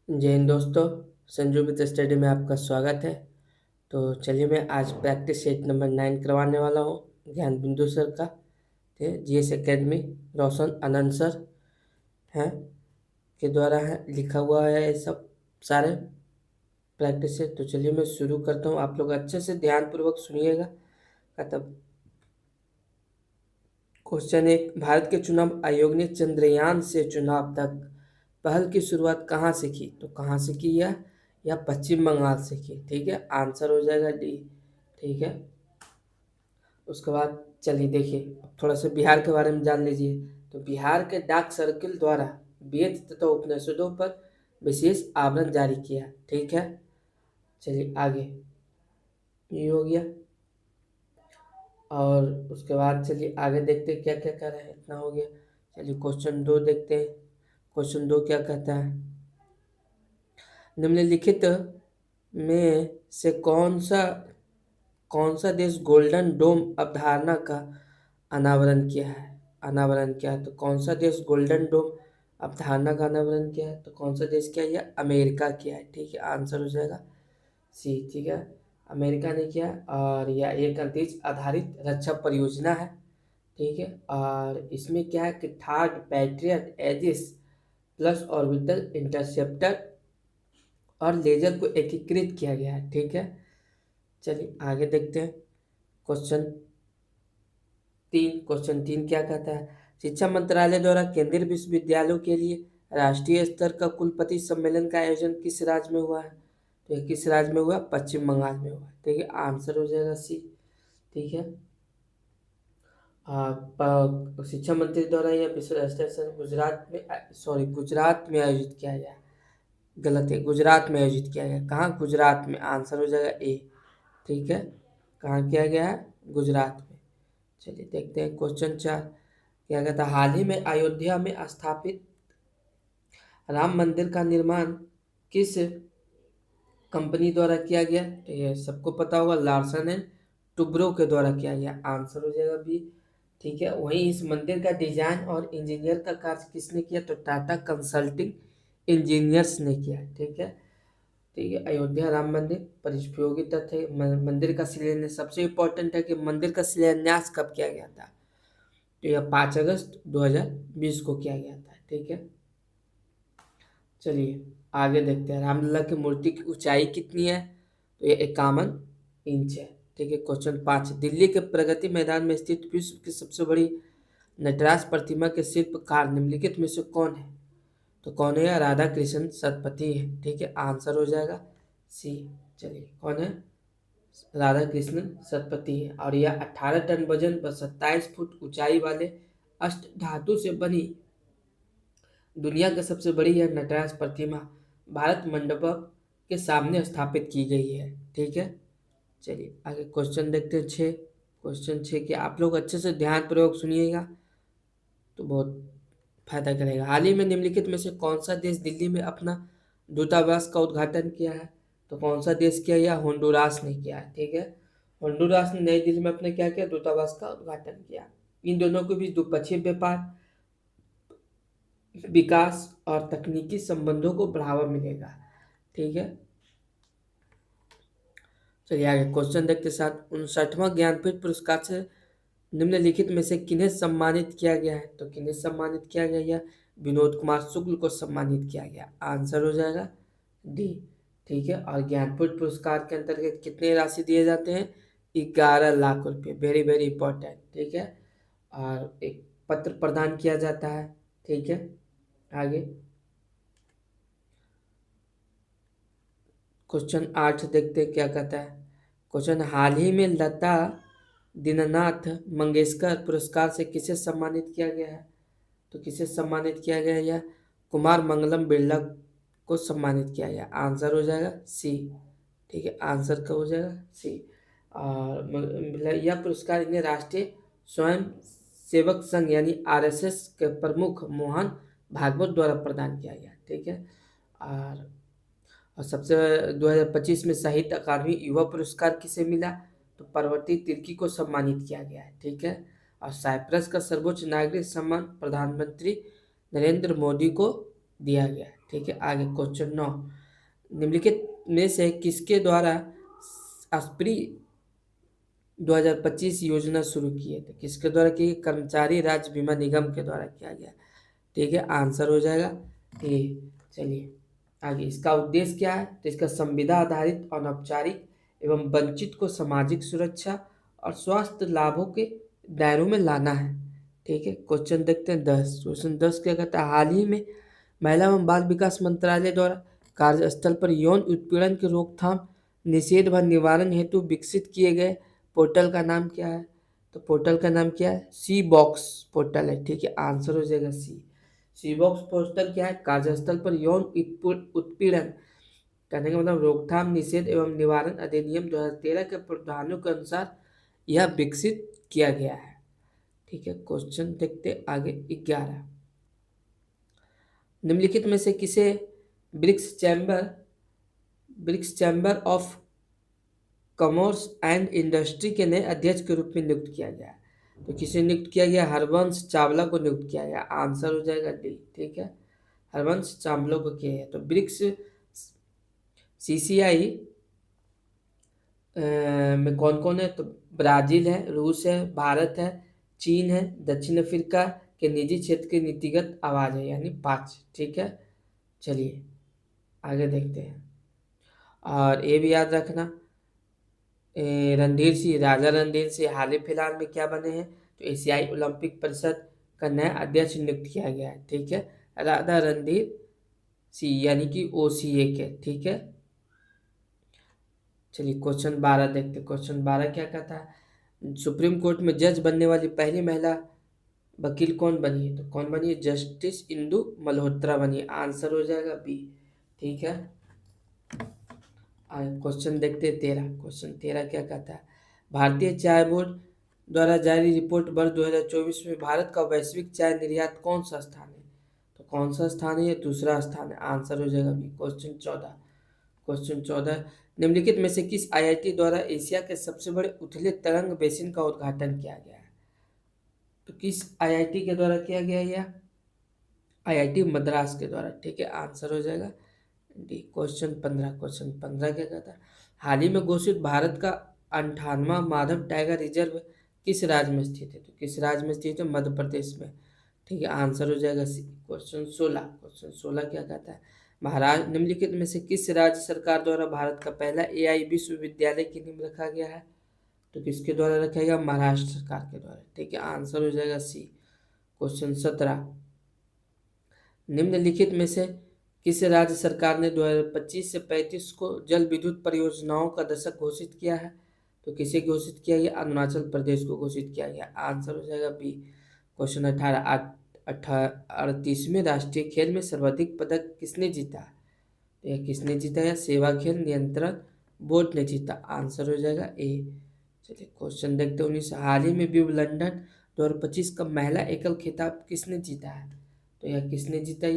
जय हिंद दोस्तों, Sanju with study में आपका स्वागत है। तो चलिए मैं आज प्रैक्टिस सेट नंबर 9 करवाने वाला हूँ ज्ञान बिंदु सर का। ठीक है, जीएस एकेडमी रोशन आनंद सर हैं के द्वारा है लिखा हुआ है ये सब सारे प्रैक्टिस सेट। तो चलिए मैं शुरू करता हूँ, आप लोग अच्छे से ध्यानपूर्वक सुनिएगा। तब क्वेश्चन 1, भारत के चुनाव आयोग ने चंद्रयान से चुनाव तक पहल की शुरुआत कहाँ से की? तो कहाँ से की या पश्चिम बंगाल से की। ठीक है, आंसर हो जाएगा डी। ठीक है, उसके बाद चलिए देखिए, अब थोड़ा सा बिहार के बारे में जान लीजिए। तो बिहार के डाक सर्किल द्वारा वेद तथा उपनिषदों पर विशेष आवरण जारी किया। ठीक है, चलिए आगे, ये हो गया। और उसके बाद चलिए आगे देखते हैं क्या क्या कर रहे हैं। इतना हो गया, चलिए क्वेश्चन 2 देखते हैं। क्वेश्चन 2 क्या कहता है? निम्नलिखित में से कौन सा देश गोल्डन डोम अवधारणा का अनावरण किया है? तो कौन सा देश गोल्डन डोम अवधारणा का अनावरण किया है? तो कौन सा देश किया है? या अमेरिका किया है। ठीक है, आंसर हो जाएगा सी। ठीक है, अमेरिका ने किया है। और यह एक अंतरिक्ष आधारित रक्षा परियोजना है। ठीक है, और इसमें क्या है कि third Patriot Aegis plus orbital interceptor और लेजर को एकीकृत किया गया है। ठीक है, चलिए आगे देखते हैं। क्वेश्चन 3 क्या कहता है? शिक्षा मंत्रालय द्वारा केंद्रीय विश्वविद्यालयों के लिए राष्ट्रीय स्तर का कुलपति सम्मेलन का आयोजन किस राज्य में हुआ है? तो ये किस राज्य में हुआ? पश्चिम बंगाल में हुआ। ठीक है, आंसर हो जाएगा सी। ठीक है, शिक्षा मंत्री द्वारा यह विश्व राष्ट्रीय स्तर गुजरात में आयोजित किया गया। गलत है, गुजरात में आयोजित किया गया। कहाँ? गुजरात में। आंसर हो जाएगा ए। ठीक है, कहाँ किया गया है? गुजरात में। चलिए देखते हैं क्वेश्चन 4 क्या कहता है? हाल ही में अयोध्या में स्थापित राम मंदिर का निर्माण किस कंपनी द्वारा किया गया? तो ये सबको पता होगा, लार्सन एंड टुब्रो के द्वारा किया गया। आंसर हो जाएगा बी। ठीक है, वहीं इस मंदिर का डिजाइन और इंजीनियर का कार्य किसने किया? तो टाटा कंसल्टिंग इंजीनियर्स ने किया। ठीक है, ठीक है, अयोध्या राम मंदिर पर उपयोगी तथ्य है, मंदिर का शिलान्यास सबसे इम्पोर्टेंट है कि मंदिर का शिलान्यास कब किया गया था? तो यह 5 अगस्त 2020 को किया गया था। ठीक है, चलिए आगे देखते हैं। रामलला की मूर्ति की ऊंचाई कितनी है? तो यह 51 इंच है। ठीक है, क्वेश्चन 5, दिल्ली के प्रगति मैदान में स्थित विश्व की सबसे बड़ी नटराज प्रतिमा के शिल्पकार निम्नलिखित में से कौन है? तो कौन है? राधा कृष्ण सतपथी है। ठीक है, आंसर हो जाएगा सी। चलिए कौन है? राधा कृष्णन सतपथी है। और यह 18 टन वजन व 27 फुट ऊंचाई वाले अष्ट धातु से बनी दुनिया की सबसे बड़ी यह नटराज प्रतिमा भारत मंडपम के सामने स्थापित की गई है। ठीक है, चलिए आगे क्वेश्चन देखते हैं 6। क्वेश्चन 6 कि आप लोग अच्छे से ध्यान प्रयोग सुनिएगा तो बहुत फायदा करेगा। हाल ही में निम्नलिखित में से कौन सा देश दिल्ली में अपना दूतावास का उद्घाटन किया है? तो कौन सा देश किया? या होंडुरास ने किया है। ठीक है, होंडुरास ने नई दिल्ली में अपने क्या किया? दूतावास का उद्घाटन किया। इन दोनों के बीच द्विपक्षीय व्यापार विकास और तकनीकी संबंधों को बढ़ावा मिलेगा। ठीक है, चलिए आगे क्वेश्चन देखते साथ 59वां ज्ञानपीठ पुरस्कार से निम्नलिखित में से किन्हें सम्मानित किया गया है? तो किन्हें सम्मानित किया गया? या विनोद कुमार शुक्ल को सम्मानित किया गया। आंसर हो जाएगा डी। ठीक है, और ज्ञानपीठ पुरस्कार के अंतर्गत कितने राशि दिए जाते हैं? 11 लाख रुपए। Very very important. ठीक है, और एक पत्र प्रदान किया जाता है। ठीक है, आगे क्वेश्चन 8 देखते हैं क्या कहता है। क्वेश्चन, हाल ही में लता दीननाथ मंगेशकर पुरस्कार से किसे सम्मानित किया गया है? तो किसे सम्मानित किया गया है? या कुमार मंगलम बिरला को सम्मानित किया गया। आंसर हो जाएगा सी। ठीक है, आंसर का हो जाएगा सी। और यह पुरस्कार इन्हें राष्ट्रीय स्वयं सेवक संघ यानी आरएसएस के प्रमुख मोहन भागवत द्वारा प्रदान किया गया। ठीक है, और सबसे 2025 में साहित्य अकादमी युवा पुरस्कार किसे मिला? तो परवर्ती तिर्की को सम्मानित किया गया है। ठीक है, और साइप्रस का सर्वोच्च नागरिक सम्मान प्रधानमंत्री नरेंद्र मोदी को दिया गया है। ठीक है। आगे क्वेश्चन 9, निम्नलिखित में से किसके द्वारा अस्प्री 2025 योजना शुरू की है? तो किसके द्वारा की गई? कर्मचारी राज्य बीमा निगम के द्वारा किया गया। ठीक है, आंसर हो जाएगा ए। चलिए आगे, इसका उद्देश्य क्या है? तो इसका संविदा आधारित अनौपचारिक एवं वंचित को सामाजिक सुरक्षा और स्वास्थ्य लाभों के दायरों में लाना है। ठीक है, क्वेश्चन देखते हैं 10। क्वेश्चन 10 क्या कहता है? हाल ही में महिला एवं बाल विकास मंत्रालय द्वारा कार्यस्थल पर यौन उत्पीड़न की रोकथाम, निषेध व निवारण हेतु विकसित किए गए पोर्टल का नाम क्या है? तो पोर्टल का नाम क्या है? सी बॉक्स पोर्टल है। ठीक है, आंसर हो जाएगा सी। सी बॉक्स पोर्टल क्या है? कार्यस्थल पर यौन उत्पीड़न करने का मतलब रोकथाम, निषेध एवं निवारण अधिनियम 2013 के प्रावधानों के अनुसार यह विकसित किया गया है। ठीक है, क्वेश्चन देखते आगे 11, निम्नलिखित में से किसे BRICS chamber of commerce and industry के नए अध्यक्ष के रूप में नियुक्त किया गया है? तो किसे नियुक्त किया गया? हरवंश चावला को नियुक्त किया गया। आंसर हो जाएगा डी। ठीक है, हरवंश चावला को किया है। तो ब्रिक्स सीसीआई में कौन कौन है? तो ब्राजील है, रूस है, भारत है, चीन है, दक्षिण अफ्रीका के निजी क्षेत्र की नीतिगत आवाज है, यानी 5। ठीक है, चलिए आगे देखते हैं। और ये भी याद रखना, राजा रणधीर सिंह हाल ही फिलहाल में क्या बने हैं? तो एशियाई ओलंपिक परिषद का नया अध्यक्ष नियुक्त किया गया है। ठीक है, राधा रणधीर सिंह यानी कि ओसीए के। ठीक है, चलिए क्वेश्चन 12 देखते हैं। क्वेश्चन 12 क्या कहता है? सुप्रीम कोर्ट में जज बनने वाली पहली महिला वकील कौन बनी है? तो कौन बनी है? जस्टिस इंदु मल्होत्रा बनी है। आंसर हो जाएगा बी। ठीक है, क्वेश्चन देखते हैं 13। क्वेश्चन 13 क्या कहता है? भारतीय चाय बोर्ड द्वारा जारी रिपोर्ट वर्ष 2024 में भारत का वैश्विक चाय निर्यात कौन सा स्थान है? तो कौन सा स्थान है? ये दूसरा स्थान है। आंसर हो जाएगा बी। क्वेश्चन 14, निम्नलिखित में से किस आईआईटी द्वारा एशिया के सबसे बड़े उथले तरंग बेसिन का उद्घाटन किया गया है? तो किस आईआईटी के द्वारा किया गया यह? आईआईटी मद्रास के द्वारा। ठीक है, आंसर हो जाएगा डी। क्वेश्चन 15 क्या कहता है? हाल ही में घोषित भारत का 58वां माधव टाइगर रिजर्व किस राज्य में स्थित है? तो किस राज्य में स्थित है? मध्य प्रदेश में। ठीक है, आंसर हो जाएगा सी। क्वेश्चन 16 क्या कहता है? महाराष्ट्र निम्नलिखित में से किस राज्य सरकार द्वारा भारत का पहला एआई विश्वविद्यालय की नींव रखा गया है? तो किसके द्वारा रखा गया? महाराष्ट्र सरकार के द्वारा। ठीक है, आंसर हो जाएगा सी। क्वेश्चन 17, निम्नलिखित में से किस राज्य सरकार ने 2025 से 35 को जल विद्युत परियोजनाओं का दशक घोषित किया है? तो किसे घोषित किया गया? अरुणाचल प्रदेश को घोषित किया गया। आंसर हो जाएगा बी। क्वेश्चन 18, 38वें राष्ट्रीय खेल में सर्वाधिक पदक किसने जीता? तो यह किसने जीता? या सेवा खेल नियंत्रण बोर्ड ने जीता। आंसर हो जाएगा ए। चलिए क्वेश्चन देखते हैं 19, हाल ही में विंबलडन 2025 का महिला एकल खिताब किसने जीता है? तो यह किसने जीता?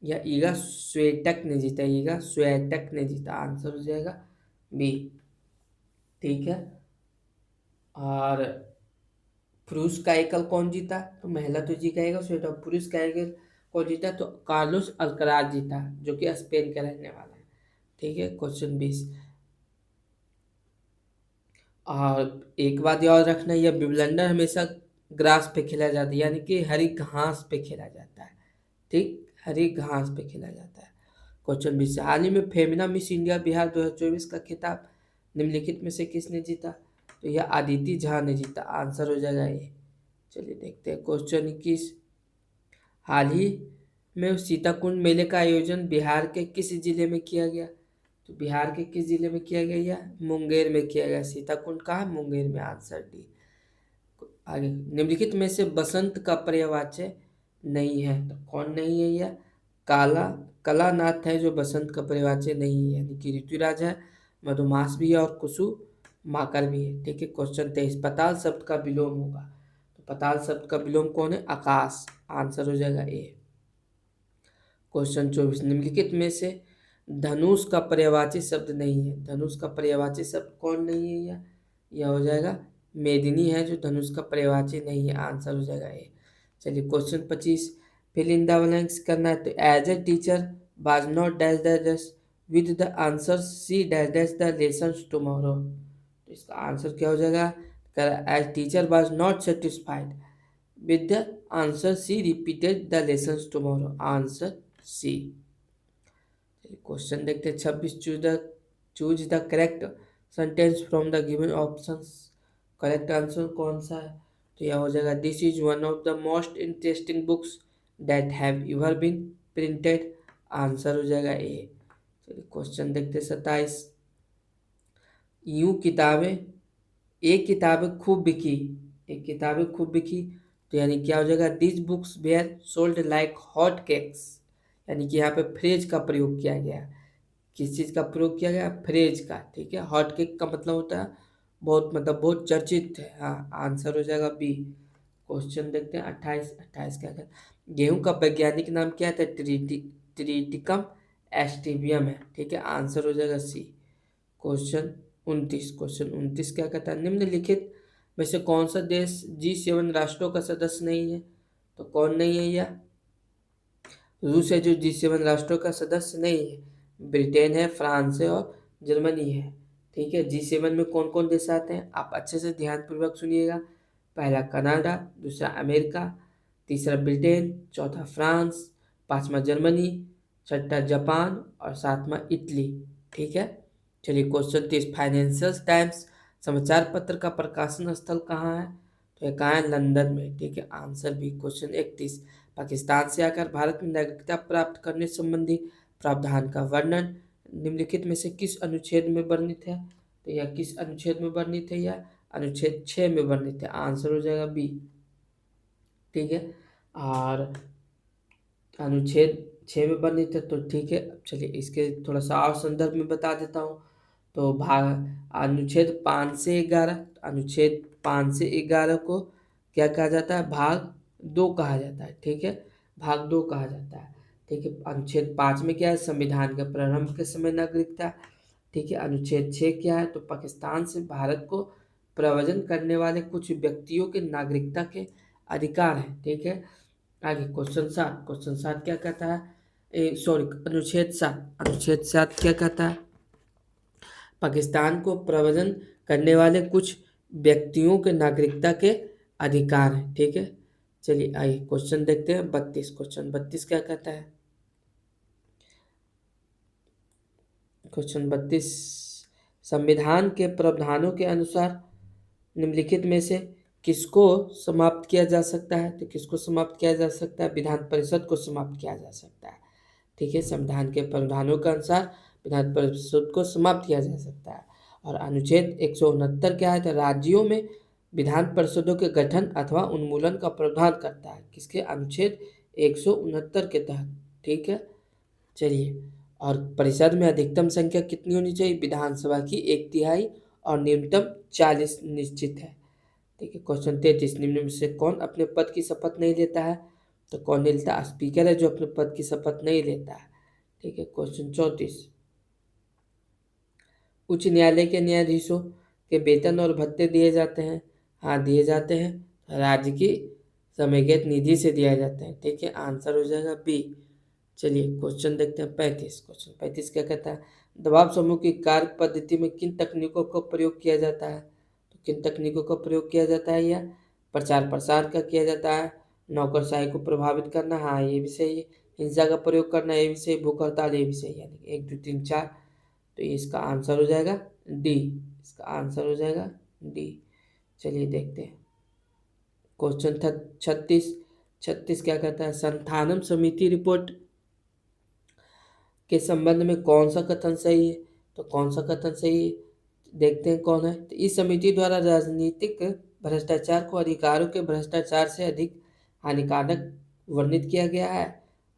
या ईगा स्वेटक ने जीता। ईगा स्वेटक ने जीता। आंसर हो जाएगा बी। ठीक है, और पुरुष का एकल कौन जीता? तो महिला तो जी का स्वेटक। पुरुष का एकल कौन जीता? तो कार्लोस अल्कराज जीता, जो कि स्पेन का रहने वाला है। ठीक है, क्वेश्चन 20, और एक बात याद रखना, यह विंबलडन हमेशा ग्रास पे खेला जाता है, यानी कि हरी घास पे खेला जाता है। ठीक, हरी घास पे खेला जाता है। क्वेश्चन 20, हाल ही में फेमिना मिस इंडिया बिहार 2024 का खिताब निम्नलिखित में से किसने जीता? तो यह आदिति झा ने जीता। आंसर हो जाएगा ए। चलिए देखते हैं क्वेश्चन 21, हाल ही में सीताकुंड मेले का आयोजन बिहार के किस जिले में किया गया? तो बिहार के किस जिले में किया गया? यह मुंगेर में किया गया। सीताकुंड कहाँ है? मुंगेर में। Answer D. आगे, निम्नलिखित में से बसंत का पर्यायवाची नहीं है? तो कौन नहीं है? यह काला कलानाथ है जो बसंत का पर्यायवाची नहीं है, यानी कि ऋतुराज है, मधुमास भी है और कुसु माकर भी है। ठीक है, क्वेश्चन 23, पताल शब्द का विलोम होगा। तो पताल शब्द का विलोम कौन है? आकाश। आंसर हो जाएगा ए। क्वेश्चन 24, निम्नलिखित में से धनुष का पर्यायवाची शब्द नहीं है। धनुष का पर्यायवाची शब्द कौन नहीं है? यह हो जाएगा मेदिनी है, जो धनुष का पर्यायवाची नहीं है। आंसर हो जाएगा ए। चलिए question 25, fill in the blanks करना है। तो as a teacher was not dash dash dash with the answer C dash dash the lessons tomorrow। तो इसका आंसर क्या हो जाएगा? As teacher was not satisfied with the answer C repeated the lessons tomorrow। Answer C। Question देखते हैं 26। Choose the correct sentence from the given options. Correct answer कौन सा है? तो यह हो जाएगा this is one of the most interesting books that have ever been printed. Answer हो जाएगा ए। चलिए क्वेश्चन देखते हैं 27। यूं किताबें एक किताबें खूब बिकी। एक किताबें खूब बिकी तो यानी क्या हो जाएगा? This books were sold like hot cakes. यानी कि यहाँ पे फ्रेज का प्रयोग किया गया है। किस चीज़ का प्रयोग किया गया? फ्रेज का। ठीक है, हॉट केक का मतलब होता है बहुत, मतलब बहुत चर्चित है। हाँ, आंसर हो जाएगा बी। क्वेश्चन देखते हैं 28। 28 क्या है? गेहूं का वैज्ञानिक नाम क्या था? ट्रिटिकम एस्टिवियम है। ठीक है, आंसर हो जाएगा सी। क्वेश्चन 29। क्वेश्चन 29 क्या कहता है? निम्नलिखित में से कौन सा देश G7 राष्ट्रों का सदस्य नहीं है? तो कौन नहीं है यह? रूस है जो G7 राष्ट्रों का सदस्य नहीं है। ब्रिटेन है, फ्रांस है और जर्मनी है। ठीक है, G7 में कौन कौन देश आते हैं? आप अच्छे से ध्यानपूर्वक सुनिएगा। पहला कनाडा, दूसरा अमेरिका, तीसरा ब्रिटेन, चौथा फ्रांस, पांचवा जर्मनी, छठा जापान और सातवां इटली। ठीक है, चलिए क्वेश्चन 30। फाइनेंशियल टाइम्स समाचार पत्र का प्रकाशन स्थल कहाँ है? तो ये कहाँ है? लंदन में। ठीक है, आंसर भी। क्वेश्चन 31। पाकिस्तान से आकर भारत में नागरिकता प्राप्त करने संबंधी प्रावधान का वर्णन निम्नलिखित में से किस अनुच्छेद में वर्णित है? तो यह किस अनुच्छेद में वर्णित है? यह अनुच्छेद 6 में वर्णित है। आंसर हो जाएगा बी। ठीक है, और अनुच्छेद 6 में वर्णित है तो ठीक है। चलिए इसके थोड़ा सा और संदर्भ में बता देता हूँ। तो भाग अनुच्छेद 5 से 11, अनुच्छेद 5 से 11 को क्या कहा जाता है? भाग 2 कहा जाता है। ठीक है, भाग 2 कहा जाता है। ठीक है, अनुच्छेद 5 में क्या है? संविधान के प्रारंभ के समय नागरिकता। ठीक है, अनुच्छेद 6 क्या है? तो पाकिस्तान से भारत को प्रव्रजन करने वाले कुछ व्यक्तियों के नागरिकता के अधिकार है। ठीक है, आगे क्वेश्चन 7। क्वेश्चन 7 क्या कहता है? सॉरी, अनुच्छेद 7। अनुच्छेद 7 क्या कहता है? पाकिस्तान को प्रव्रजन करने वाले कुछ व्यक्तियों के नागरिकता के अधिकार हैं। ठीक है, चलिए आइए क्वेश्चन देखते हैं 32। क्वेश्चन 32 क्या कहता है? क्वेश्चन 32। संविधान के प्रावधानों के अनुसार निम्नलिखित में से किसको समाप्त किया जा सकता है? तो किसको समाप्त किया जा सकता है? विधान परिषद को समाप्त किया जा सकता है। ठीक है, संविधान के प्रावधानों के अनुसार विधान परिषद को समाप्त किया जा सकता है। और अनुच्छेद 169 क्या है? तो राज्यों में विधान परिषदों के गठन अथवा उन्मूलन का प्रावधान करता है। किसके? अनुच्छेद 169 के तहत। ठीक है, चलिए, और परिषद में अधिकतम संख्या कितनी होनी चाहिए? विधानसभा की 1/3 और न्यूनतम 40 निश्चित है। ठीक है, क्वेश्चन 33। निम्न में से कौन अपने पद की शपथ नहीं लेता है? तो कौन नहीं लेता? स्पीकर है जो अपने पद की शपथ नहीं लेता है। ठीक है, क्वेश्चन 34। उच्च न्यायालय के न्यायाधीशों के वेतन और भत्ते दिए जाते हैं। हाँ, दिए जाते हैं। राज्य की समेकित निधि से दिया जाता है। ठीक है, आंसर हो जाएगा बी। चलिए क्वेश्चन देखते हैं 35। क्वेश्चन 35 क्या कहता है? दबाव समूह की कार्य पद्धति में किन तकनीकों का प्रयोग किया जाता है? तो किन तकनीकों का प्रयोग किया जाता है? या प्रचार प्रसार का किया जाता है? नौकरशाही को प्रभावित करना, हाँ ये भी सही है। हिंसा का प्रयोग करना, ये भी सही। भूख हड़ताल, ये भी सही। यानी कि 1 2 3 4। तो इसका आंसर हो जाएगा डी। इसका आंसर हो जाएगा डी। चलिए देखते हैं क्वेश्चन 36। 36 क्या कहता है? संथानम समिति रिपोर्ट के संबंध में कौन सा कथन सही है? तो कौन सा कथन सही है? देखते हैं कौन है। तो इस समिति द्वारा राजनीतिक भ्रष्टाचार को अधिकारों के भ्रष्टाचार से अधिक हानिकारक वर्णित किया गया है।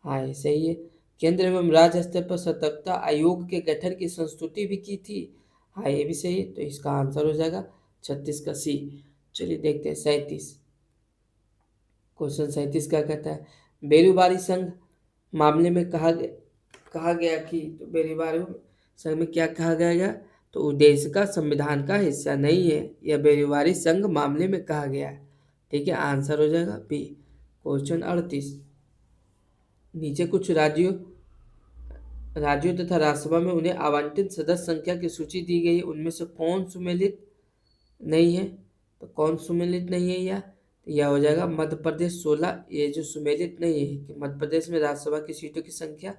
हाँ, ये सही है। केंद्र एवं राज्य स्तर पर सतर्कता आयोग के गठन की संस्तुति भी की थी। हाँ, ये भी सही है। तो इसका आंसर हो जाएगा 36 का सी। चलिए देखते हैं 37। क्वेश्चन 37 क्या कहता है? बेरोजगारी संघ मामले में कहा गया कि, तो बेरोजगारी संघ में क्या कहा गया? तो उद्देश्य का संविधान का हिस्सा नहीं है। यह बेरोजगारी संघ मामले में कहा गया है। ठीक है, आंसर हो जाएगा बी। क्वेश्चन 38। नीचे कुछ राज्यों राज्यों तथा राज्यसभा में उन्हें आवंटित सदस्य संख्या की सूची दी गई है, उनमें से कौन सुमेलित नहीं है? तो कौन सुमेलित नहीं है यह? तो यह हो जाएगा मध्य प्रदेश 16। ये जो सुमेलित नहीं है कि मध्य प्रदेश में राज्यसभा की सीटों की संख्या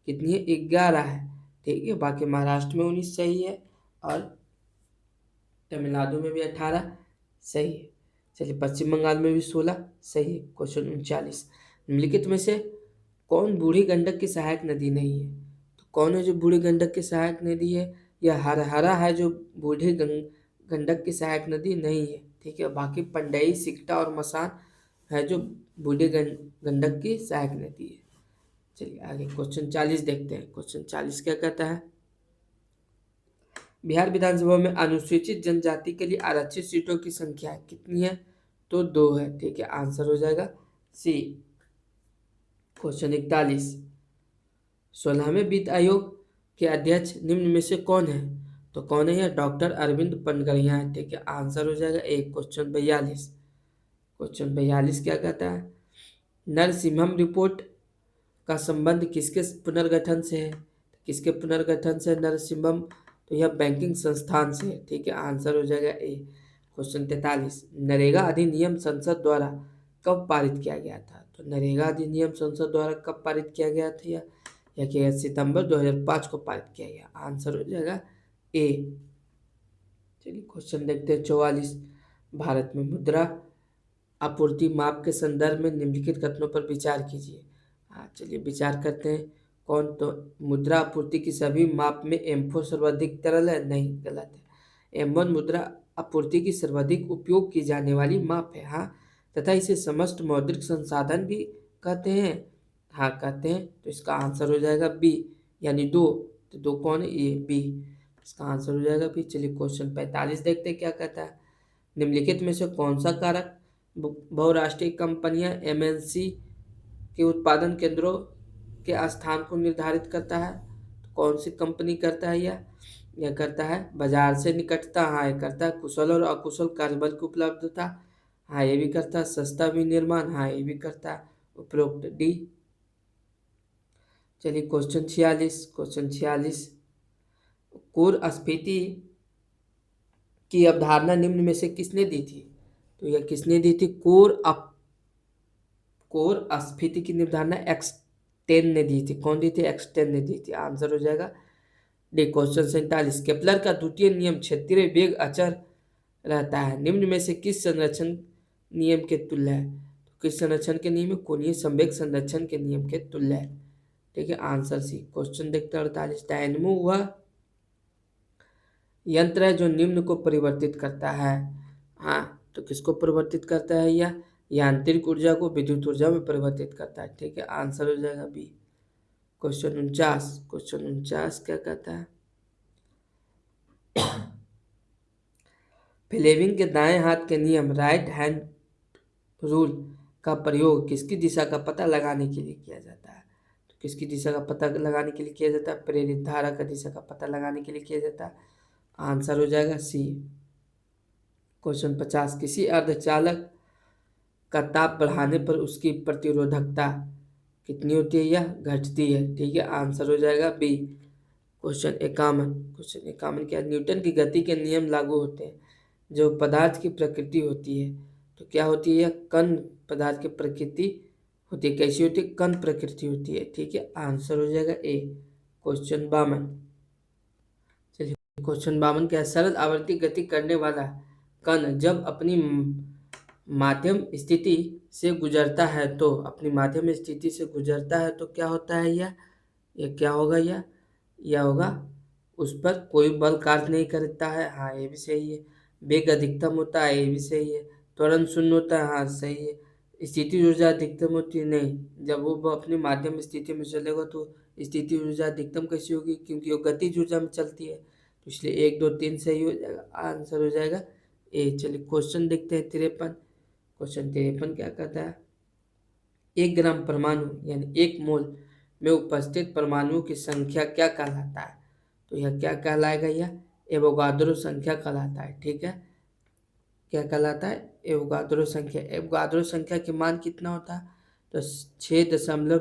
कितनी है? 11 है। ठीक है, बाकी महाराष्ट्र में 19 सही है और तमिलनाडु में भी 18 सही है। चलिए, पश्चिम बंगाल में भी 16 सही है। क्वेश्चन 39, निम्नलिखित में से कौन बूढ़ी गंडक की सहायक नदी नहीं है? तो कौन है जो बूढ़ी गंडक की सहायक नदी है? यह हरहरा है जो बूढ़ी गंडक की सहायक नदी नहीं है। ठीक है, बाकी पंडई, सिकटा और मसान है जो बूढ़ी गंडक की सहायक नदी है। चलिए आगे क्वेश्चन 40 देखते हैं। क्वेश्चन 40 क्या कहता है? बिहार विधानसभा में अनुसूचित जनजाति के लिए आरक्षित सीटों की संख्या कितनी है? तो 2 है। ठीक है, आंसर हो जाएगा सी। क्वेश्चन 41, 16वें वित्त आयोग के अध्यक्ष निम्न में से कौन है? तो कौन है यह? डॉक्टर अरविंद पनगड़िया है। ठीक है, आंसर हो जाएगा ए। क्वेश्चन 42, क्वेश्चन 42 क्या कहता है? नरसिम्हम रिपोर्ट का संबंध किसके पुनर्गठन से है? किसके पुनर्गठन से नरसिम्हम? तो यह बैंकिंग संस्थान से है। ठीक है, आंसर हो जाएगा ए। क्वेश्चन 43, नरेगा अधिनियम संसद द्वारा कब पारित किया गया था? तो नरेगा अधिनियम संसद द्वारा कब पारित किया गया था? यह सितंबर 2005 को पारित किया गया। आंसर हो जाएगा ए। चलिए क्वेश्चन देखते हैं 44, भारत में मुद्रा आपूर्ति माप के संदर्भ में निम्नलिखित कथनों पर विचार कीजिए। हाँ चलिए विचार करते हैं। कौन? तो मुद्रा आपूर्ति की सभी माप में M4 सर्वाधिक तरल है? नहीं, गलत है। M1 मुद्रा आपूर्ति की सर्वाधिक उपयोग की जाने वाली माप है। हाँ, तथा इसे समस्त मौद्रिक संसाधन भी कहते हैं। हाँ कहते हैं, तो इसका आंसर हो जाएगा बी, यानी 2। तो 2 कौन है? ये बी। इसका आंसर हो जाएगा बी। चलिए क्वेश्चन 45 देखते हैं क्या कहता है? निम्नलिखित में से कौन सा कारक बहुराष्ट्रीय कंपनियां MNC के उत्पादन केंद्रों के स्थान को निर्धारित करता है? तो कौन सी कंपनी करता है यह करता है बाजार से निकटता। हाँ, ये करता है कुशल और अकुशल कार्यबल की उपलब्धता। हाँ, ये भी करता है सस्ता विनिर्माण। हाँ, ये भी करता है उपरोक्त डी। चलिए क्वेश्चन 46, क्वेश्चन 46, कोर स्फीति की अवधारणा निम्न में से किसने दी थी? तो यह किसने दी थी? कोर स्फीति की निर्धारणा एक्सटेन ने दी थी। कौन दी थी? एक्सटेन ने दी थी। आंसर हो जाएगा डी। क्वेश्चन 47, केपलर का द्वितीय नियम क्षेत्रीय वेग अचर रहता है, निम्न में से किस संरक्षण नियम के तुल्य है? तो किस संरक्षण के नियम? कोणीय संवेग संरक्षण के नियम के तुल्य है। ठीक है, आंसर सी। क्वेश्चन देखते हैं 48, डायनमो वह यंत्र है जो निम्न को परिवर्तित करता है। हाँ, तो किसको परिवर्तित करता है? यह यांत्रिक ऊर्जा को विद्युत ऊर्जा में परिवर्तित करता है। ठीक है, आंसर हो जाएगा बी। क्वेश्चन 49, क्वेश्चन 49 क्या कहता है? फ्लेमिंग के दाएं हाथ के नियम राइट हैंड रूल का प्रयोग किसकी दिशा का पता लगाने के लिए किया जाता है? तो किसकी दिशा का पता लगाने के लिए किया जाता है? प्रेरित धारा का दिशा का पता लगाने के लिए किया जाता है। आंसर हो जाएगा सी। क्वेश्चन 50, किसी अर्धचालक का ताप बढ़ाने पर उसकी प्रतिरोधकता कितनी होती है? यह घटती है। ठीक है, आंसर हो जाएगा बी। क्वेश्चन 51, क्वेश्चन 51 क्या? न्यूटन की गति के नियम लागू होते हैं जो पदार्थ की प्रकृति होती है। तो क्या होती है? यह कण पदार्थ की प्रकृति होती है। कैसी होती है? कण प्रकृति होती है। ठीक है, आंसर हो जाएगा ए। क्वेश्चन 52, चलिए क्वेश्चन 52 क्या है? सरल आवर्ती गति करने वाला कण जब अपनी माध्यम स्थिति से गुजरता है तो अपनी माध्यम स्थिति से गुजरता है तो क्या होता है? यह क्या होगा? यह होगा उस पर कोई बल कार्य नहीं करता है। हाँ, ये भी सही है। वेग अधिकतम होता है। ये भी सही है। त्वरण शून्य होता है। हाँ, सही है। स्थिति ऊर्जा अधिकतम होती है। नहीं, जब वो अपनी माध्यम स्थिति में चलेगा तो स्थिति ऊर्जा अधिकतम कैसी होगी? क्योंकि वो गतिज ऊर्जा में चलती है। तो इसलिए 1 2 3 सही हो जाएगा। आंसर हो जाएगा ए। चलिए क्वेश्चन देखते हैं 53। क्वेश्चन 53 क्या कहता है? 1 ग्राम परमाणु यानी 1 मोल में उपस्थित परमाणुओं की संख्या क्या कहलाता है? तो यह क्या कहलाएगा? यह एवोगाद्रो संख्या कहलाता है। ठीक है, क्या कहलाता है? एवोगाद्रो संख्या। एवोगाद्रो संख्या के मान कितना होता है? तो 6.023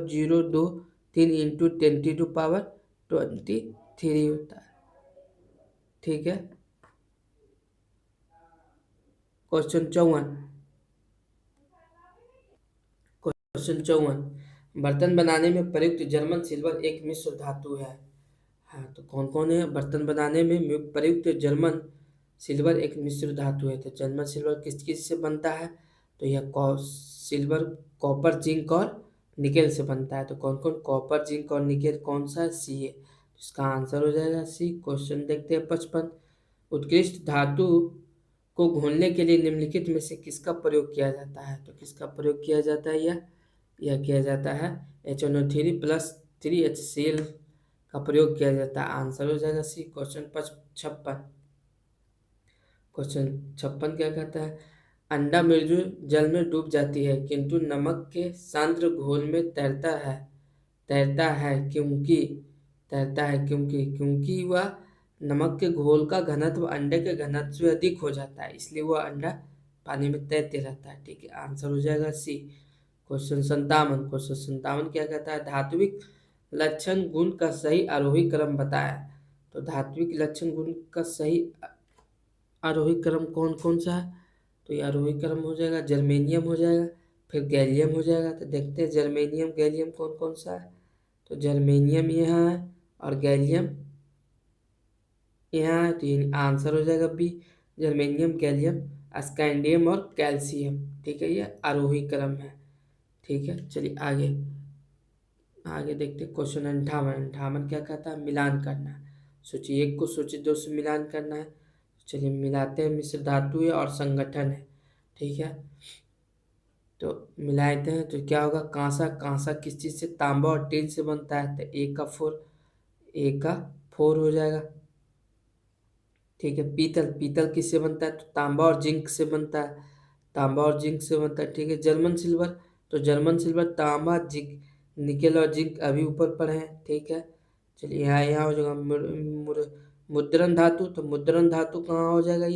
× 10⁻²⁰ 23 होता है। ठीक है, क्वेश्चन 54। क्वेश्चन 54, बर्तन बनाने में प्रयुक्त जर्मन सिल्वर एक मिश्र धातु है। हाँ, तो कौन कौन है बर्तन बनाने में प्रयुक्त जर्मन सिल्वर एक मिश्र धातु है। तो जर्मन सिल्वर किस किस से बनता है, तो यह सिल्वर कॉपर जिंक और निकेल से बनता है। तो कौन कौन, कॉपर जिंक और निकेल कौन सा है, सी है। तो इसका आंसर हो जाएगा सी। क्वेश्चन देखते हैं 55, उत्कृष्ट धातु को घोलने के लिए निम्नलिखित में से किसका प्रयोग किया जाता है। तो किसका प्रयोग किया जाता है, यह किया जाता है HNO3+3HCl का प्रयोग किया जाता है। आंसर हो जाएगा सी। क्वेश्चन 56, क्वेश्चन 56 क्या कहता है, अंडा मिर्जू जल में डूब जाती है किंतु नमक के सांद्र घोल में तैरता है क्योंकि वह नमक के घोल का घनत्व अंडे के घनत्व से अधिक हो जाता है, इसलिए वह अंडा पानी में तैरते रहता है। ठीक है, आंसर हो जाएगा सी। क्वेश्चन 57 क्या कहता है, धात्विक लक्षण गुण का सही आरोही क्रम बताएं। तो धात्विक लक्षण गुण का सही आरोही क्रम कौन कौन सा है, तो ये आरोही क्रम हो जाएगा जर्मेनियम हो जाएगा, फिर गैलियम हो जाएगा। तो देखते हैं जर्मेनियम गैलियम कौन कौन सा है। तो जर्मेनियम यहाँ है और गैलियम यहाँ है, तो ये आंसर हो जाएगा बी, जर्मेनियम गैलियम स्कैंडियम और कैल्शियम। ठीक है, ये आरोही क्रम है। ठीक है, चलिए आगे आगे देखते हैं। क्वेश्चन 58 क्या कहता है, मिलान करना है। सूची 1 को सूची 2 से मिलान करना है। चलिए मिलाते हैं, मिश्र धातु है और संगठन है। ठीक है, तो मिलाते हैं तो क्या होगा, कांसा, कांसा किस चीज़ से, तांबा और टीन से बनता है। तो एक का फोर हो जाएगा। ठीक है, पीतल, पीतल किससे बनता है, तो तांबा और जिंक से बनता है, तांबा और जिंक से बनता है। ठीक है, जर्मन सिल्वर, तो जर्मन सिल्वर तांबा जिंक निकेल और जिंक अभी ऊपर पर है। ठीक है, चलिए यहाँ हो जाएगा मुद्रण धातु, तो मुद्रण धातु कहाँ हो जाएगा,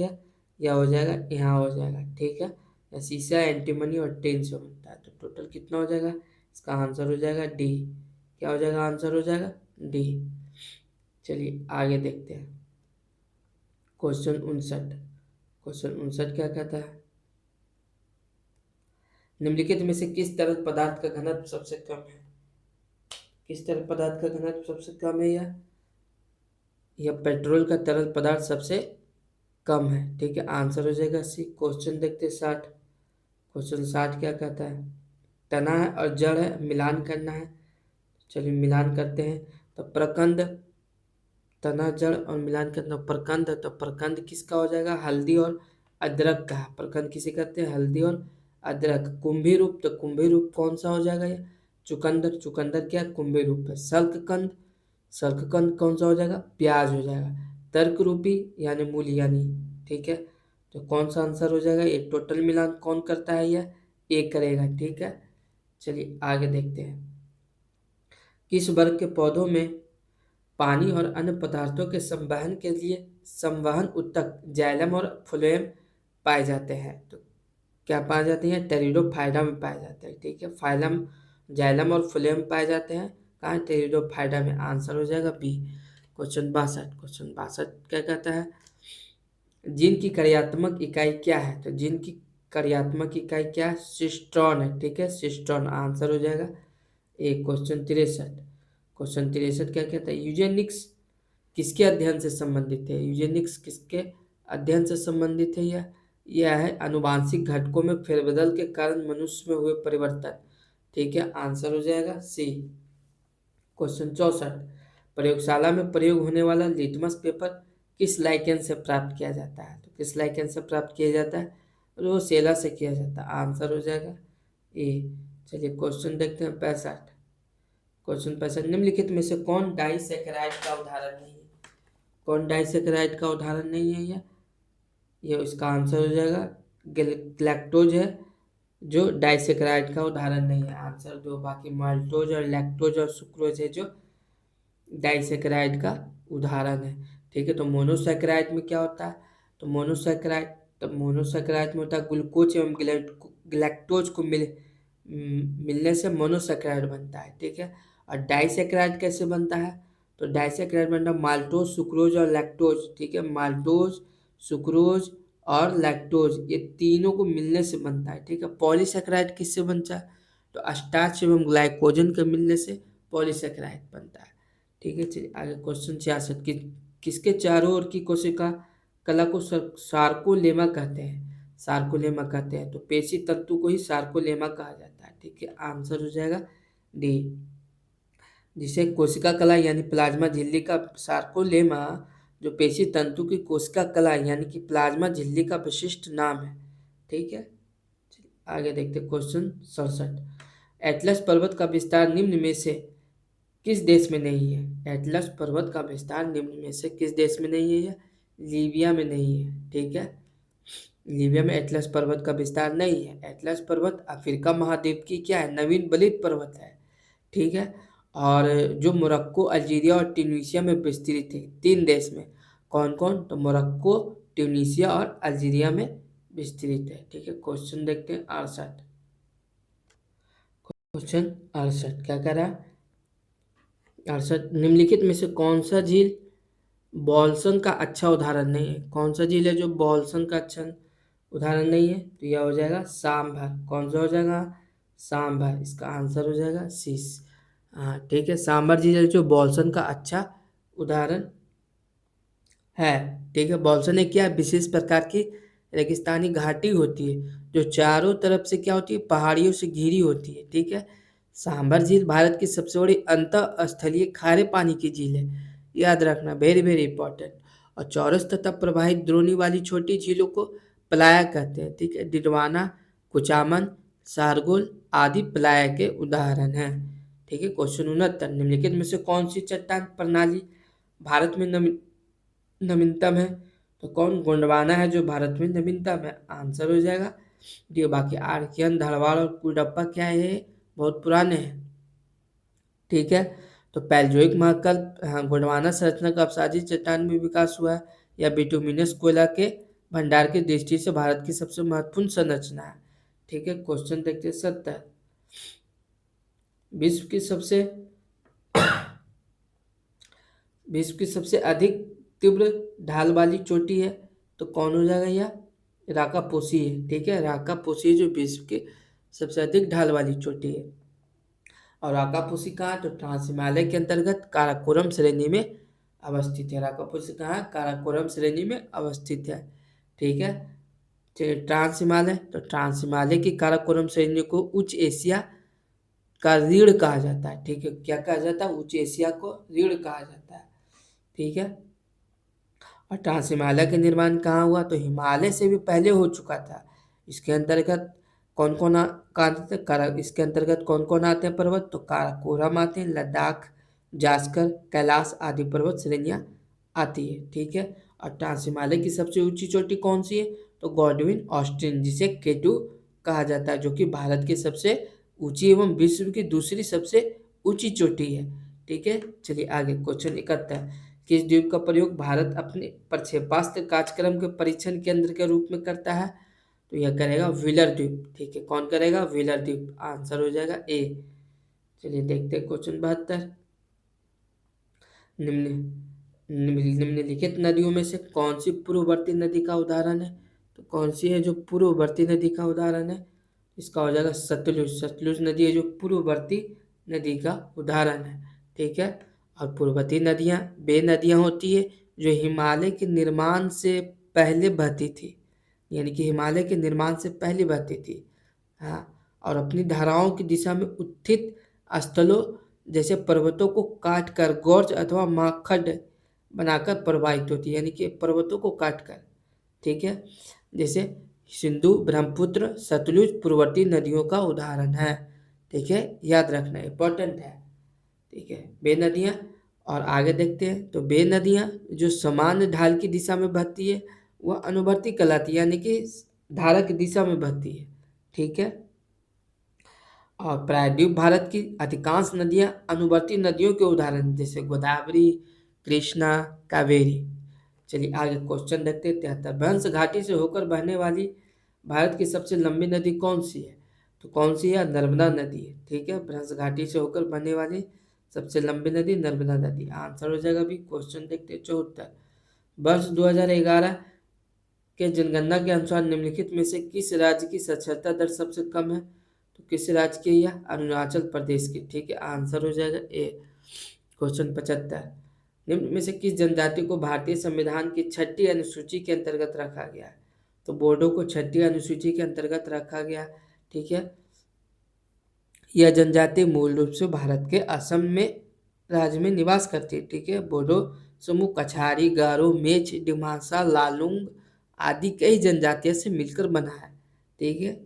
यह हो जाएगा यहाँ हो जाएगा। ठीक है, यह शीशा एंटीमनी और टिन से बनता है। तो टोटल कितना हो जाएगा, इसका आंसर हो जाएगा डी। क्या हो जाएगा, आंसर हो जाएगा डी। चलिए आगे देखते हैं। क्वेश्चन 59 क्या कहता है, निम्नलिखित में से किस तरल पदार्थ का घनत्व सबसे कम है। किस तरल पदार्थ का घनत्व सबसे कम है, यह पेट्रोल का तरल पदार्थ सबसे कम है। ठीक है, आंसर हो जाएगा सी। क्वेश्चन देखते हैं 60। क्वेश्चन 60 क्या कहता है, तना है और जड़ है, मिलान करना है। चलिए मिलान करते हैं। तो प्रकंद, तना जड़ और मिलान करना, प्रकंद, तो प्रकंद किसका हो जाएगा, हल्दी और अदरक का। प्रकंद किसे कहते हैं, हल्दी और अदरक। कुंभी रूप, तो कुंभी रूप कौन सा हो जाएगा, ये चुकंदर, चुकंदर क्या कुंभी रूप है। सल्ककंद, सल्ककंद कौन सा हो जाएगा, प्याज हो जाएगा। तर्क रूपी यानी मूलियानी। ठीक है, तो कौन सा आंसर हो जाएगा, ये टोटल मिलान कौन करता है, यह ए करेगा। ठीक है, चलिए आगे देखते हैं। किस वर्ग के पौधों में पानी और अन्य पदार्थों के संवहन के लिए संवहन उत्तक जाइलम और फ्लोएम पाए जाते हैं। तो क्या पाए जाते हैं, टेरिडोफाइटा में पाए जाते हैं। ठीक है, फाइलम जाइलम और फ्लोएम पाए जाते हैं कहाँ, टेरिडोफाइटा में। आंसर हो जाएगा बी। क्वेश्चन 62 क्या कहता है, जिन की कार्यात्मक इकाई क्या है। तो जिन की कार्यात्मक इकाई क्या है, सिस्ट्रॉन है। ठीक है, सिस्ट्रॉन आंसर हो जाएगा ए। क्वेश्चन 63 क्या कहता है, यूजेनिक्स किसके अध्ययन से संबंधित है। यूजेनिक्स किसके अध्ययन से संबंधित है, यह है अनुवांशिक घटकों में फेरबदल के कारण मनुष्य में हुए परिवर्तन। ठीक है, आंसर हो जाएगा सी। क्वेश्चन 64, प्रयोगशाला में प्रयोग होने वाला लिटमस पेपर किस लाइकेन से प्राप्त किया जाता है। तो किस लाइकेन से प्राप्त किया जाता है, रोसेला से किया जाता है। आंसर हो जाएगा ए। चलिए क्वेश्चन देखते हैं 65। क्वेश्चन 65, निम्नलिखित में से कौन डाइसैकेराइड का उदाहरण नहीं है। कौन डाइसैकेराइड का उदाहरण नहीं है, ये इसका आंसर हो जाएगा ग्लैक्टोज है, जो डाइसैकेराइड का उदाहरण नहीं है। आंसर दो, बाकी माल्टोज और लैक्टोज और सुक्रोज है जो डाइसैकेराइड का उदाहरण है। ठीक है, तो मोनोसैकेराइड में क्या होता है, तो मोनोसैकेराइड में होता है ग्लूकोज एवं ग्लैक्टोज को मिलने से मोनोसैकेराइड बनता है। ठीक है, और डाइसैकेराइड कैसे बनता है, तो डाइसैकेराइड बनता है माल्टोज, सुक्रोज और लैक्टोज, ठीक है, माल्टोज, सुक्रोज और लैक्टोज ये तीनों को मिलने से बनता है, ठीक है। पॉलीसैकेराइड किससे बनता है? तो स्टार्च एवं ग्लाइकोजन के मिलने से पॉलीसैकेराइड बनता है, ठीक है। चलिए आगे क्वेश्चन 66 किसके चारों ओर की कोशिका कला को सार्कोलेमा कहते हैं? सार्कोलेमा कहते हैं, तो पेशी तंतु को ही सार्कोलेमा कहा जाता है, ठीक है। आंसर हो जाएगा डी। जिसे कोशिका कला यानी प्लाज्मा झिल्ली का सार्कोलेमा जो पेशी तंतु की कोशिका कला यानी कि प्लाज्मा झिल्ली का विशिष्ट नाम है, ठीक है। आगे देखते क्वेश्चन 67 एटलस पर्वत का विस्तार निम्न में से किस देश में नहीं है? एटलस पर्वत का विस्तार निम्न में से किस देश में नहीं है? लीबिया में नहीं है, ठीक है। लीबिया में एटलस पर्वत का विस्तार नहीं है। एटलस पर्वत अफ्रीका महाद्वीप की क्या है? नवीन बलित पर्वत है, ठीक है। और जो मोरक्को, अल्जीरिया और ट्यूनीशिया में विस्तृत है, 3 देश में। कौन कौन? तो मोरक्को, ट्यूनीशिया और अल्जीरिया में विस्तृत है, ठीक है। क्वेश्चन देखते हैं 68। क्वेश्चन 68 क्या कह रहा है? 68 निम्नलिखित में से कौन सा झील बॉल्सन का अच्छा उदाहरण नहीं है? कौन सा झील है जो बॉल्सन का अच्छा उदाहरण नहीं है? तो यह हो जाएगा सांभर। कौन सा हो जाएगा? सांभर। इसका आंसर हो जाएगा शीश। हाँ ठीक है, सांभर झील है जो बॉल्सन का अच्छा उदाहरण है, ठीक है। बॉल्सन एक क्या है? विशेष प्रकार की रेगिस्तानी घाटी होती है जो चारों तरफ से क्या होती है? पहाड़ियों से घिरी होती है, ठीक है। सांभर झील भारत की सबसे बड़ी अंतः स्थलीय खारे पानी की झील है, याद रखना, वेरी वेरी इंपॉर्टेंट। और चौरस तथा प्रवाहित द्रोणी वाली छोटी झीलों को प्लाया कहते हैं, ठीक है। डिडवाना, कुचामन, सारगोल आदि प्लाया के उदाहरण हैं, ठीक है। क्वेश्चन 69 निम्नलिखित में से कौन सी चट्टान प्रणाली भारत में नवीनतम है? तो कौन? गोंडवाना है जो भारत में नवीनतम है। आंसर हो जाएगा डी। बाकी आर्कियन, धारवाड़ और कुडप्पा क्या है? ये बहुत पुराने हैं, ठीक है। तो पैलजोइक महाकल्प, हाँ, गोंडवाना संरचना का अपसाजी चट्टान में विकास हुआ है या बिटुमिनस कोयला के भंडार की दृष्टि से भारत की सबसे महत्वपूर्ण संरचना है, ठीक है। क्वेश्चन देखते हैं 70 विश्व की सबसे विश्व की सबसे अधिक तीव्र ढाल वाली चोटी है, तो कौन हो जाएगा? यह राकापोसी है, ठीक है। राकापोसी जो विश्व की सबसे अधिक ढाल वाली चोटी है। और राकापोसी कहाँ है? तो ट्रांस हिमालय के अंतर्गत काराकोरम श्रेणी में अवस्थित है। राकापोसी कहाँ है? काराकोरम श्रेणी में अवस्थित है, ठीक है। चलिए ट्रांस हिमालय, तो ट्रांस हिमालय की काराकोरम श्रेणी को उच्च एशिया का रीढ़ कहा जाता है, ठीक है। क्या कहा जाता है? उच्च एशिया को रीढ़ कहा जाता है, ठीक है। और ट्रांस हिमालय का निर्माण कहाँ हुआ? तो हिमालय से भी पहले हो चुका था। इसके अंतर्गत कौन कौन इसके अंतर्गत कौन कौन आते हैं पर्वत? तो काराकोरम आते हैं, लद्दाख, जास्कर, कैलाश आदि पर्वत श्रेणियाँ आती है, ठीक है। और ट्रांस हिमालय की सबसे ऊंची चोटी कौन सी है? तो गॉडविन ऑस्टिन, जिसे केटू कहा जाता है, जो कि भारत की सबसे ऊंची एवं विश्व की दूसरी सबसे ऊंची चोटी है, ठीक है। चलिए आगे क्वेश्चन 71 किस द्वीप का प्रयोग भारत अपने प्रक्षेपास्त्र कार्यक्रम के परीक्षण केंद्र के रूप में करता है? तो यह करेगा व्हीलर द्वीप, ठीक है। कौन करेगा? व्हीलर द्वीप। आंसर हो जाएगा ए। चलिए देखते हैं क्वेश्चन 72 निम्न निम्नलिखित नदियों में से कौन सी पूर्ववर्ती नदी का उदाहरण है? तो कौन सी है जो पूर्ववर्ती नदी का उदाहरण है? इसका हो जाएगा सतलुज। सतलुज नदी है जो पूर्ववर्ती नदी का उदाहरण है, ठीक है। और पूर्ववर्ती नदियाँ वे नदियाँ होती है जो हिमालय के निर्माण से पहले बहती थी, यानी कि हिमालय के निर्माण से पहले बहती थी, हाँ। और अपनी धाराओं की दिशा में उत्थित स्थलों जैसे पर्वतों को काट कर गोर्ज अथवा माखड बनाकर प्रवाहित होती है, यानी कि पर्वतों को काट कर, ठीक है। जैसे सिंधु, ब्रह्मपुत्र, सतलुज पूर्ववर्ती नदियों का उदाहरण है, ठीक है। याद रखना इंपॉर्टेंट है, ठीक है। बे नदियाँ और आगे देखते हैं तो बे नदियाँ जो समान ढाल की दिशा में बहती है वह अनुवर्ती कहलाती है, यानी कि धारा की दिशा में बहती है, ठीक है। और प्रायद्वीप भारत की अधिकांश नदियां अनुवर्ती नदियों के उदाहरण जैसे गोदावरी, कृष्णा, कावेरी। चलिए आगे क्वेश्चन देखते हैं 73 भंस घाटी से होकर बहने वाली भारत की सबसे लंबी नदी कौन सी है? तो कौन सी है? नर्मदा नदी है, ठीक है। भ्रंश घाटी से होकर बहने वाली सबसे लंबी नदी नर्मदा नदी, आंसर हो जाएगा बी। क्वेश्चन देखते हैं 74। वर्ष 2011 के जनगणना के अनुसार निम्नलिखित में से किस राज्य की साक्षरता दर सबसे कम है? तो किस राज्य की? यह अरुणाचल प्रदेश की, ठीक है, आंसर हो जाएगा ए। क्वेश्चन 75। निम्न में से किस जनजाति को भारतीय संविधान की 6ठी अनुसूची के अंतर्गत रखा गया है? तो बोडो को 6ठी अनुसूची के अंतर्गत रखा गया, ठीक है। यह जनजाति मूल रूप से भारत के असम में राज्य में निवास करती है, ठीक है। बोडो समूह कछारी, गारो, मेच, डिमासा, लालुंग आदि कई जनजातियों से मिलकर बना है, ठीक है।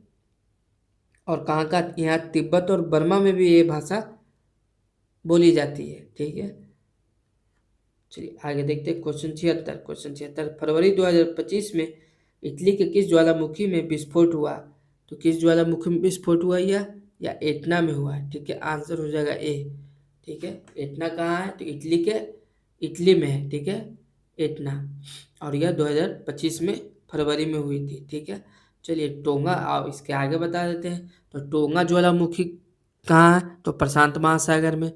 और कहाँ का? यहाँ तिब्बत और बर्मा में भी ये भाषा बोली जाती है, ठीक है। चलिए आगे देखते हैं क्वेश्चन 76। क्वेश्चन 76, फरवरी 2025 में इटली के किस ज्वालामुखी में विस्फोट हुआ? तो किस ज्वालामुखी में विस्फोट हुआ? या एटना में हुआ है, ठीक है, आंसर हो जाएगा ए, ठीक है। एटना कहाँ है? तो इटली में है, ठीक है, एटना। और यह 2025 में फरवरी में हुई थी, ठीक है। चलिए टोंगा, आप इसके आगे बता देते हैं। तो टोंगा ज्वालामुखी कहाँ है? तो प्रशांत महासागर में,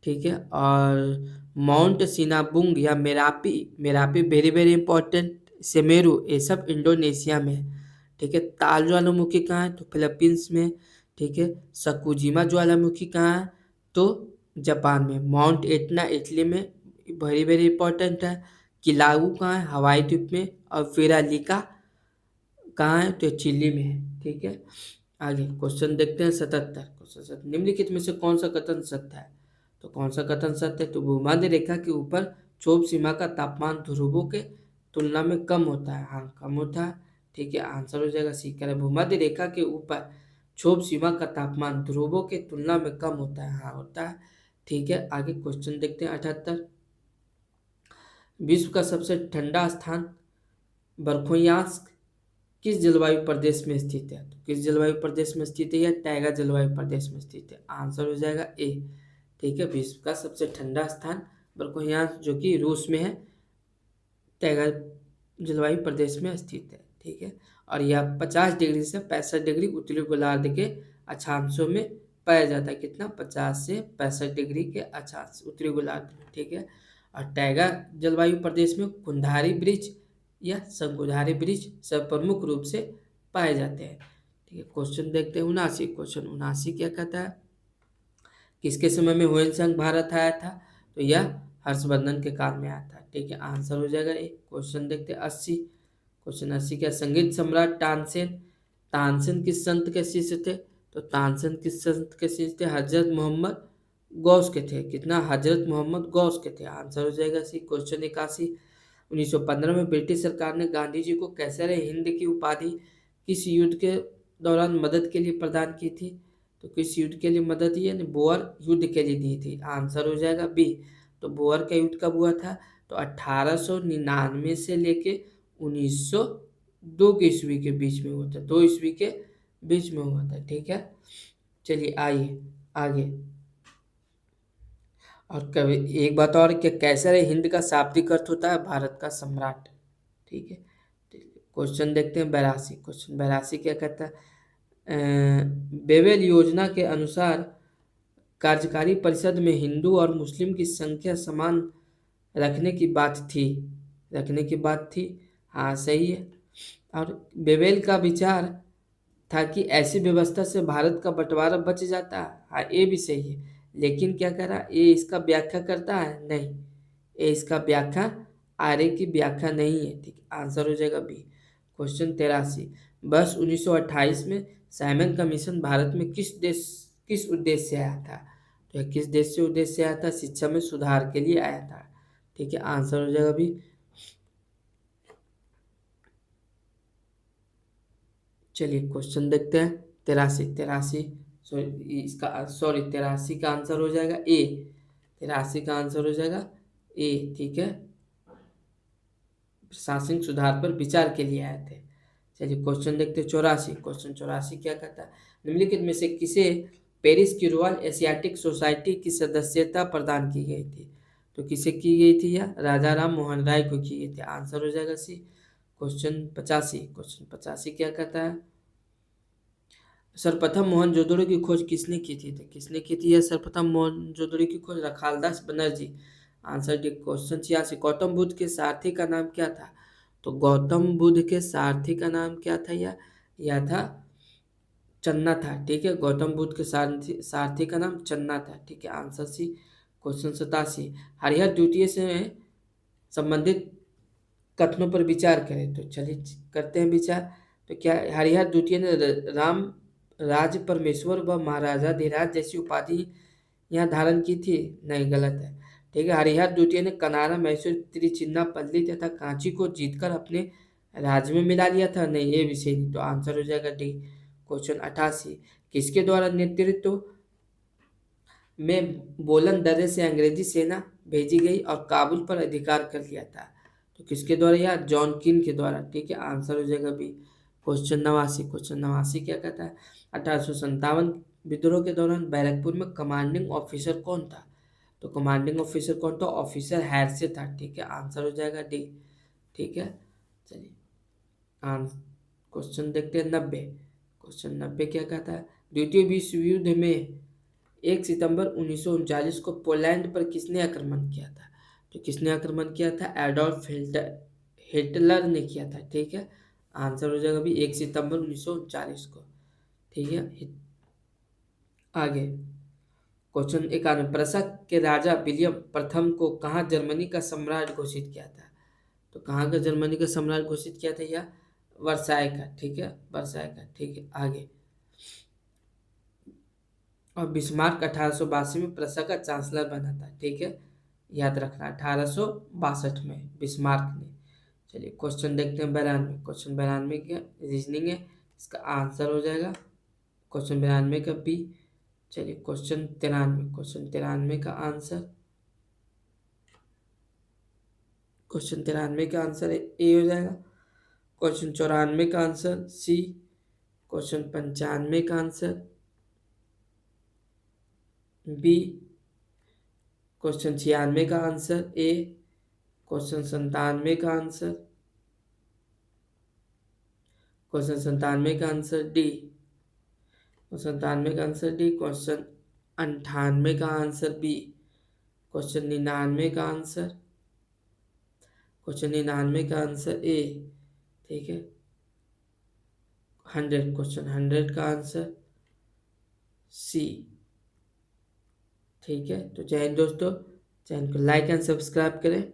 ठीक है। और माउंट सिनाबुंग या Merapi, Merapi very very important, Semeru, ये सब इंडोनेशिया में है, ठीक है। ताल ज्वालामुखी कहाँ है? तो फिलीपींस में, ठीक है। सकुजिमा ज्वालामुखी कहाँ है? तो जापान में। माउंट एटना इटली में, वेरी वेरी इंपॉर्टेंट है। किलाऊ कहाँ है? हवाई द्वीप में। और विरालिका कहाँ है? तो चिली में है, ठीक है। आगे क्वेश्चन देखते हैं 77। क्वेश्चन 77, निम्नलिखित में से कौन सा कथन सत्य है? तो कौन सा कथन सत्य है? तो भूमध्य रेखा के ऊपर क्षोभ सीमा का तापमान ध्रुवों के तुलना में कम होता है, हाँ कम होता है, ठीक है, आंसर हो जाएगा सी। कह रहे भूमध्य रेखा के ऊपर क्षोभ सीमा का तापमान ध्रुवों के तुलना में कम होता है, हाँ होता है, ठीक है। आगे क्वेश्चन देखते हैं 78। विश्व का सबसे ठंडा स्थान बर्खोयांस्क किस जलवायु प्रदेश में स्थित है? तो किस जलवायु प्रदेश में स्थित है? या टैगा जलवायु प्रदेश में स्थित है, आंसर हो जाएगा ए, ठीक है। विश्व का सबसे ठंडा स्थान बर्खोयांस्क जो कि रूस में है, टैगा जलवायु प्रदेश में स्थित है, ठीक है। और यह 50 डिग्री से 65 डिग्री उत्तरी गोलार्ध के अक्षांशों में पाया जाता है। कितना? 50 से 65 डिग्री के अक्षांश उत्तरी गोलार्ध में, ठीक है। और टैगा जलवायु प्रदेश में कुंधारी वृक्ष या शंकुधारी वृक्ष सब प्रमुख रूप से पाए जाते हैं, ठीक है। क्वेश्चन देखते हैं 79। क्वेश्चन 79 क्या कहता है? किसके समय में ह्वेनसांग भारत आया था? तो यह हर्षवर्धन के काल में आया था, ठीक है, आंसर हो जाएगा ए। क्वेश्चन देखते हैं 80। क्वेश्चन 80 क्या? संगीत सम्राट तानसेन, तानसेन किस संत के शिष्य थे? तो तानसेन किस संत के शिष्य थे? हजरत मोहम्मद गौस के थे। कितना? हजरत मोहम्मद गौस के थे, आंसर हो जाएगा सी। क्वेश्चन 81, 1915 में ब्रिटिश सरकार ने गांधी जी को कैसर हिंद की उपाधि किस युद्ध के दौरान मदद के लिए प्रदान की थी? तो किस युद्ध के लिए मदद दी? यानी बोअर युद्ध के लिए दी थी, आंसर हो जाएगा बी। तो बोअर का युद्ध कब हुआ था? तो 1899 से लेके 1902 की ईस्वी के बीच में हुआ था, 2 ईस्वी के बीच में हुआ था, ठीक है। चलिए आइए आगे। और कभी एक बात और, कि कैसर हिंद का शाब्दिक अर्थ होता है भारत का सम्राट, ठीक है। क्वेश्चन देखते हैं 82। क्वेश्चन 82 क्या कहता है? बेवेल योजना के अनुसार कार्यकारी परिषद में हिंदू और मुस्लिम की संख्या समान रखने की बात थी, रखने की बात थी, हाँ सही है। और बेवेल का विचार था कि ऐसी व्यवस्था से भारत का बंटवारा बच जाता है, हाँ ये भी सही है। लेकिन क्या करा? ये इसका व्याख्या करता है? नहीं, ये इसका व्याख्या आर्य की व्याख्या नहीं है, ठीक है, आंसर हो जाएगा बी। क्वेश्चन 83, वर्ष 1928 में साइमन कमीशन भारत में किस उद्देश्य से आया था? तो यह किस देश से उद्देश्य से आया था? शिक्षा में सुधार के लिए आया था, ठीक है, आंसर हो जाएगा बी। चलिए क्वेश्चन देखते हैं 83। 83 सॉरी इसका सॉरी 83 का आंसर हो जाएगा ए, 83 का आंसर हो जाएगा ए, ठीक है, प्रशासनिक सुधार पर विचार के लिए आए थे। चलिए क्वेश्चन देखते हैं 84। क्वेश्चन 84 क्या कहता है? निम्नलिखित में से किसे पेरिस की रॉयल एशियाटिक सोसाइटी की सदस्यता प्रदान की गई थी? तो किसे की गई थी? या राजा राम मोहन राय को की गई थी, आंसर हो जाएगा सी। क्वेश्चन 85। क्वेश्चन 85 क्या कहता है? सर्वप्रथम मोहनजोदड़ो की खोज किसने की थी? तो किसने की थी यह सर्वप्रथम मोहनजोदड़ो की खोज? Rakhaldas Banerjee. Answer D. Question 86, Gautam Buddha के सारथी का नाम क्या था? तो गौतम बुद्ध के सारथी का नाम क्या था? यह था चन्ना था। ठीक है, गौतम बुद्ध के सारथी सारथी का नाम चन्ना था। ठीक है, आंसर सी। क्वेश्चन 87, हरिहर द्वितीय से संबंधित कथनों पर विचार करें। तो चलिए करते हैं विचार। तो क्या हरिहर द्वितीय ने राम राज परमेश्वर व महाराजा धीराज जैसी उपाधि यहाँ धारण की थी? नहीं, गलत है। ठीक है, हरिहर द्वितीय ने कनारा, मैसूर, तिरुचिन्नापल्ली तथा कांची को जीतकर अपने राज्य में मिला लिया था? नहीं, ये विषय नहीं। तो आंसर हो जाएगा डी। क्वेश्चन 88, किसके द्वारा नेतृत्व में बोलन दर्रे से अंग्रेजी सेना भेजी गई और काबुल पर अधिकार कर लिया था? तो किसके द्वारा? यार जॉन किन के द्वारा। ठीक है, आंसर हो जाएगा बी। क्वेश्चन 89 क्या कहता है? 1857 विद्रोह के दौरान बैरकपुर में कमांडिंग ऑफिसर कौन था? तो कमांडिंग ऑफिसर कौन था? ऑफिसर हैरसे था। ठीक है, आंसर हो जाएगा डी। ठीक है, चलिए क्वेश्चन देखते हैं 90। क्वेश्चन 90 क्या कहता है? द्वितीय विश्व युद्ध में 1 सितंबर 1939 को पोलैंड पर किसने आक्रमण किया था? तो किसने आक्रमण किया था? एडोल्फ हिटलर ने किया था। ठीक है, आंसर हो जाएगा भी 1 सितंबर 1939 को। ठीक है, आगे क्वेश्चन 91, प्रशक के राजा विलियम प्रथम को कहाँ जर्मनी का सम्राट घोषित किया था? तो कहाँ का जर्मनी का सम्राट घोषित किया था? या वर्साय का। ठीक है, वर्साय का। ठीक है, आगे और बिस्मार्क 1882 में प्रशा का चांसलर बना था। ठीक है, याद रखना 1862 में बिस्मार्क ने। चलिए क्वेश्चन देखते हैं 92। क्वेश्चन 92 क्या रीजनिंग है, इसका आंसर हो जाएगा क्वेश्चन 92 का बी। चलिए क्वेश्चन 93 का आंसर, क्वेश्चन 93 का आंसर ए हो जाएगा। क्वेश्चन 94 का आंसर सी। क्वेश्चन 95 का आंसर बी। क्वेश्चन 96 का आंसर ए। क्वेश्चन 97 का आंसर, क्वेश्चन 97 का आंसर डी। क्वेश्चन 97 का आंसर डी। क्वेश्चन 98 का आंसर बी। क्वेश्चन 99 का आंसर, क्वेश्चन 99 का आंसर ए। ठीक है, 100, क्वेश्चन 100 का आंसर सी। ठीक है, तो जय हिंद दोस्तों, चैनल को लाइक एंड सब्सक्राइब करें।